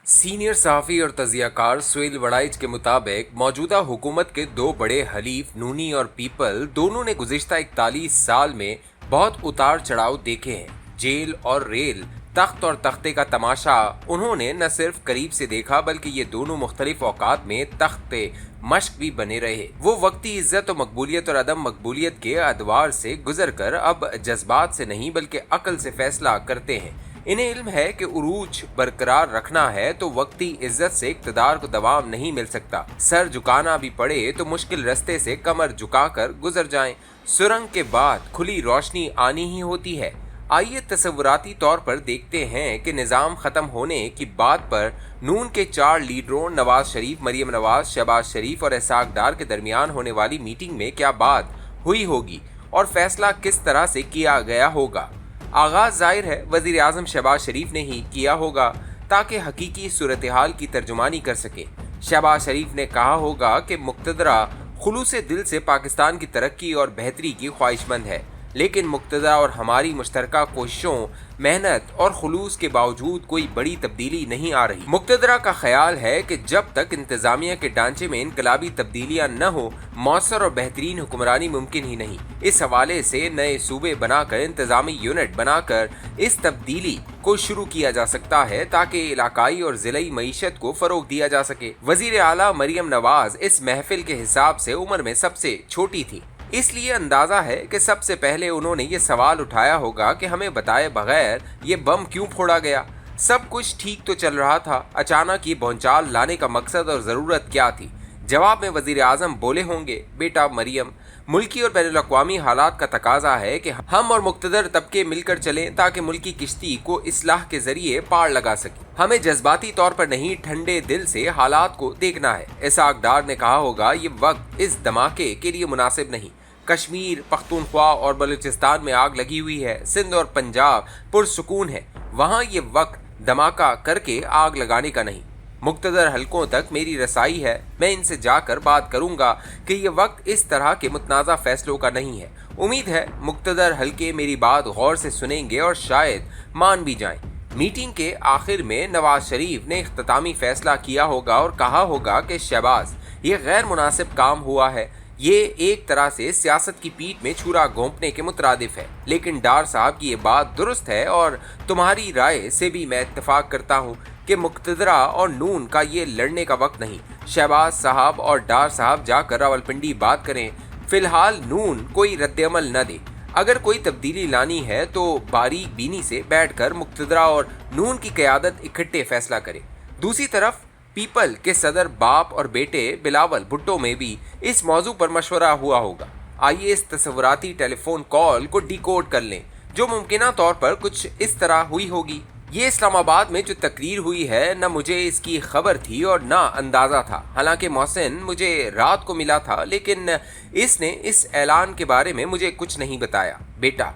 Senior सहाफ़ी और तजियाकार सुहेल वड़ाइच के मुताबिक मौजूदा हुकूमत के दो बड़े हलीफ नूनी और पीपल दोनों ने गुज़िश्ता 41 साल में बहुत उतार चढ़ाव देखे हैं। जेल और रेल, तख्त और तख्ते का तमाशा उन्होंने न सिर्फ करीब से देखा बल्कि ये दोनों मुख्तलिफ औकात में तख्त पे मश्क भी बने रहे। वो वक्ती इज्जत और मकबूलियत और अदम मकबूलियत के अदवार से गुजर कर अब जज्बात से नहीं बल्कि अक्ल से फैसला करते हैं। इन्हें इल्म है कि उरूज बरकरार रखना है तो वक्ती इज्जत से इक्तदार को दवाम नहीं मिल सकता। सर झुकाना भी पड़े तो मुश्किल रास्ते से कमर झुकाकर गुजर जाएं। सुरंग के बाद खुली रोशनी आनी ही होती है। आइए तसव्वुराती तौर पर देखते हैं कि निज़ाम ख़त्म होने की बात पर नून के 4 लीडरों नवाज शरीफ, मरियम नवाज, शहबाज शरीफ और इसहाक डार के दरमियान होने वाली मीटिंग में क्या बात हुई होगी और फैसला किस तरह से किया गया होगा। आगाज़ ज़ाहिर है वज़ीर आज़म शहबाज शरीफ ने ही किया होगा ताकि हकीकी सूरत हाल की तर्जुमानी कर सके। शहबाज शरीफ ने कहा होगा कि मुक़्तदरा खुलूसे दिल से पाकिस्तान की तरक्की और बेहतरी की ख्वाहिशमंद है, लेकिन मुक़्तदरा और हमारी मुश्तरका कोशिशों, मेहनत और खुलूस के बावजूद कोई बड़ी तब्दीली नहीं आ रही। मुक़्तदरा का ख्याल है कि जब तक इंतज़ामिया के ढांचे में इनकलाबी तब्दीलियाँ न हो, मौसर और बेहतरीन हुक्मरानी मुमकिन ही नहीं। इस हवाले से नए सूबे बनाकर, इंतज़ामी यूनिट बनाकर इस तब्दीली को शुरू किया जा सकता है ताकि इलाकाई और ज़िलाई मईशत को फ़रोग दिया जा सके। वज़ीर आला मरियम नवाज इस महफिल के हिसाब से उम्र में सबसे छोटी थी, इसलिए अंदाजा है कि सबसे पहले उन्होंने ये सवाल उठाया होगा कि हमें बताए बगैर ये बम क्यों फोड़ा गया। सब कुछ ठीक तो चल रहा था, अचानक ये भौचाल लाने का मकसद और ज़रूरत क्या थी। जवाब में वज़ीर आज़म बोले होंगे, बेटा मरियम, मुल्की और बैनुल अक़वामी हालात का तकाजा है कि हम और मुक़्तदर तबके मिलकर चलें ताकि मुल्की किश्ती को इस्लाह के ज़रिए पार लगा सकें। हमें जज्बाती तौर पर नहीं, ठंडे दिल से हालात को देखना है। इसहाक डार ने कहा होगा, ये वक्त इस धमाके के लिए मुनासिब नहीं। कश्मीर, पख्तूनख्वा और बलूचिस्तान में आग लगी हुई है। सिंध और पंजाब पुरसुकून है, वहाँ ये वक्त धमाका करके आग लगाने का नहीं। मुक़्तदर हलकों तक मेरी रसाई है, मैं इनसे जाकर बात करूंगा कि ये वक्त इस तरह के मुतनाज़ा फैसलों का नहीं है। उम्मीद है मुक़्तदर हलके मेरी बात गौर से सुनेंगे और शायद मान भी जाएं। मीटिंग के आखिर में नवाज शरीफ ने इख्तितामी फैसला किया होगा और कहा होगा कि शहबाज, ये गैर मुनासिब काम हुआ है। ये एक तरह से सियासत की पीठ में छुरा घोंपने के मुतरादिफ है, लेकिन डार साहब की ये बात दुरुस्त है और तुम्हारी राय से भी मैं इत्तेफाक करता हूँ कि मुक़्तदरा और नून का ये लड़ने का वक्त नहीं। शहबाज साहब और डार साहब जाकर रावलपिंडी बात करें। फ़िलहाल नून कोई रद्दअमल न दे। अगर कोई तब्दीली लानी है तो बारीक बीनी से बैठकर मुक़्तदरा और नून की क़यादत इकट्ठे फैसला करे। दूसरी तरफ पीपल के सदर बाप और बेटे बिलावल भुट्टो में भी इस मौजू पर मशवरा हुआ होगा। आइए इस तस्वुराती टेलीफोन कॉल को डिकोड कर लें, जो मुमकिना तौर पर कुछ इस तरह हुई होगी। ये इस्लामाबाद में जो तकरीर हुई है, न मुझे इसकी खबर थी और न अंदाज़ा था। हालांकि मोहसिन मुझे रात को मिला था, लेकिन इसने इस ऐलान के बारे में मुझे कुछ नहीं बताया। बेटा,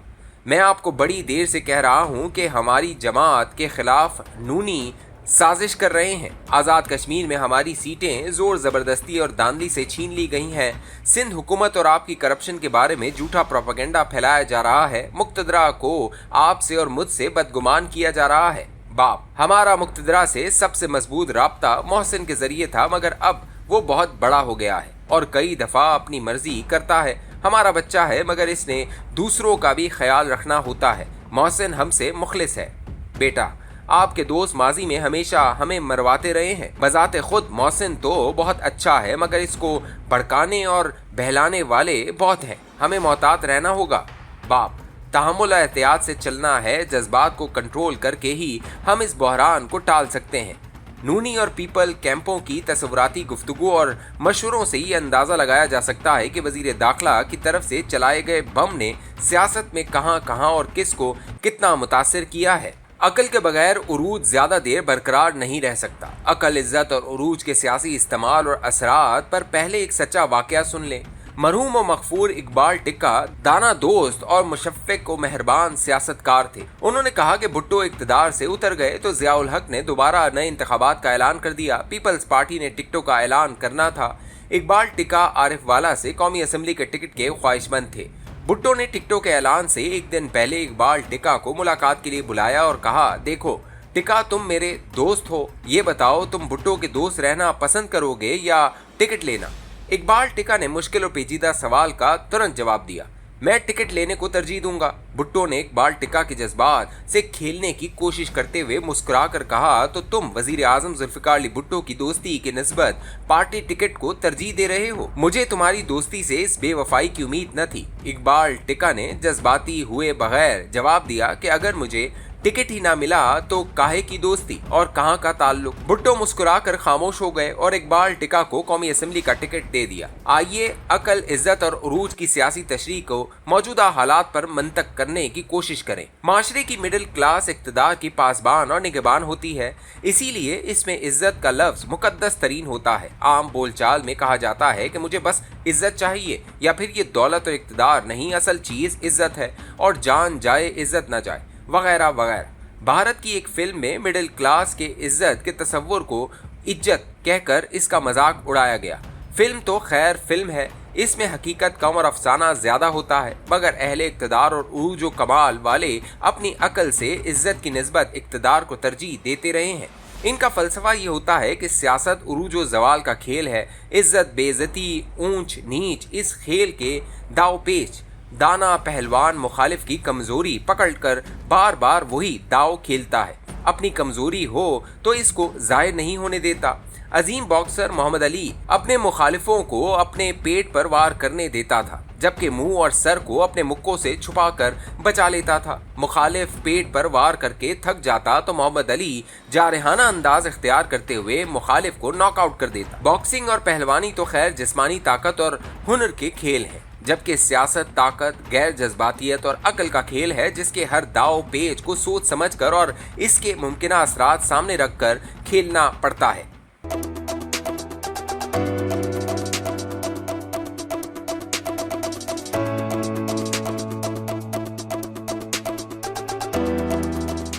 मैं आपको बड़ी देर से कह रहा हूँ कि हमारी जमात के खिलाफ नूनी साजिश कर रहे हैं। आज़ाद कश्मीर में हमारी सीटें ज़ोर ज़बरदस्ती और दांधली से छीन ली गई हैं। सिंध हुकूमत और आपकी करप्शन के बारे में झूठा प्रोपेगेंडा फैलाया जा रहा है। मुक़्तदरा को आपसे और मुझसे बदगुमान किया जा रहा है। बाप, हमारा मुक़्तदरा से सबसे मजबूत राब्ता मोहसिन के ज़रिए था, मगर अब वो बहुत बड़ा हो गया है और कई दफ़ा अपनी मर्जी करता है। हमारा बच्चा है, मगर इसने दूसरों का भी ख्याल रखना होता है। मोहसिन हमसे मुखलिस है। बेटा, आपके दोस्त माजी में हमेशा हमें मरवाते रहे हैं। बजाते खुद मोहसिन तो बहुत अच्छा है, मगर इसको भड़काने और बहलाने वाले बहुत हैं। हमें मोहतात रहना होगा। बाप, तहम्मुल एहतियात से चलना है। जज्बात को कंट्रोल करके ही हम इस बहरान को टाल सकते हैं। नूनी और पीपल कैंपों की तस्वुराती गुफ्तगू और मशवरों से ये अंदाज़ा लगाया जा सकता है कि वज़ीर दाखिला की तरफ से चलाए गए बम ने सियासत में कहाँ कहाँ और किस को कितना मुतासिर किया है। अकल के बगैर उरूज ज़्यादा देर बरकरार नहीं रह सकता। अकल, इज्जत और उरूज के सियासी इस्तेमाल और असरात पर पहले एक सच्चा वाक़या सुन लें। मरहूम और मकफूर इकबाल टिक्का दाना दोस्त और मुशफ़िक व मेहरबान सियासतकार थे। उन्होंने कहा कि भुट्टो इक़्तिदार से उतर गए तो ज़ियाउल हक ने दोबारा नए इंतखाबात का ऐलान कर दिया। पीपल्स पार्टी ने टिकटों का ऐलान करना था। इकबाल टिक्का आरिफ वाला से कौमी असम्बली के टिकट के ख्वाहिशमंद थे। भुट्टो ने टिकटों के ऐलान से एक दिन पहले इकबाल टिक्का को मुलाकात के लिए बुलाया और कहा, देखो टिका तुम मेरे दोस्त हो, ये बताओ तुम भुट्टो के दोस्त रहना पसंद करोगे या टिकट लेना। इकबाल टिका ने मुश्किल और पेचीदा सवाल का तुरंत जवाब दिया, मैं टिकट लेने को तरजीह दूंगा। भुट्टो ने इकबाल टिका के जज्बात से खेलने की कोशिश करते हुए मुस्कुरा कर कहा, तो तुम वजीर आजम जुल्फिकार अली भुट्टो की दोस्ती के निस्बत पार्टी टिकट को तरजीह दे रहे हो। मुझे तुम्हारी दोस्ती से इस बेवफाई की उम्मीद न थी। इकबाल टिका ने जज्बाती हुए बगैर जवाब दिया कि अगर मुझे टिकट ही ना मिला तो काहे की दोस्ती और कहाँ का ताल्लुक। भुट्टो मुस्कुरा कर खामोश हो गए और इकबाल टिका को कौमी असम्बली का टिकट दे दिया। आइए अकल, इज्जत और उरूज की सियासी तशरीह को मौजूदा हालात पर मंतक करने की कोशिश करें। माशरे की मिडिल क्लास इक़्तिदार की पासबान और निगहबान होती है, इसीलिए इसमें इज्जत का लफ्ज मुकद्दस तरीन होता है। आम बोलचाल में कहा जाता है कि मुझे बस इज्जत चाहिए, या फिर ये दौलत और इक़्तिदार नहीं, असल चीज इज्जत है और जान जाए इज्जत न जाए, वगैरह वगैरह। भारत की एक फिल्म में मिडिल क्लास के इज्जत के तस्वुर को इज्जत कहकर इसका मजाक उड़ाया गया। फिल्म तो खैर फिल्म है, इसमें हकीकत कम और अफसाना ज्यादा होता है, मगर अहले इक़्तिदार और उरूज व कमाल वाले अपनी अकल से इज्जत की निस्बत इक़्तिदार को तरजीह देते रहे हैं। इनका फलसफा ये होता है कि सियासत उरूज व जवाल का खेल है। इज्जत, बेइज्जती, ऊंच नीच, इस खेल के दावपेच दाना पहलवान मुखालिफ की कमजोरी पकड़कर बार बार वही दाव खेलता है। अपनी कमजोरी हो तो इसको जाहिर नहीं होने देता। अजीम बॉक्सर मोहम्मद अली अपने मुखालिफों को अपने पेट पर वार करने देता था, जबकि मुंह और सर को अपने मुक्कों से छुपाकर बचा लेता था। मुखालिफ पेट पर वार करके थक जाता तो मोहम्मद अली जारहाना अंदाज इख्तियार करते हुए मुखालिफ को नॉकआउट कर देता। बॉक्सिंग और पहलवानी तो खैर जिस्मानी ताकत और हुनर के खेल हैं, जबकि सियासत ताकत, गैर जज्बातियत और अकल का खेल है, जिसके हर दाव पेच को सोच समझकर और इसके मुमकिन असरात सामने रखकर खेलना पड़ता है।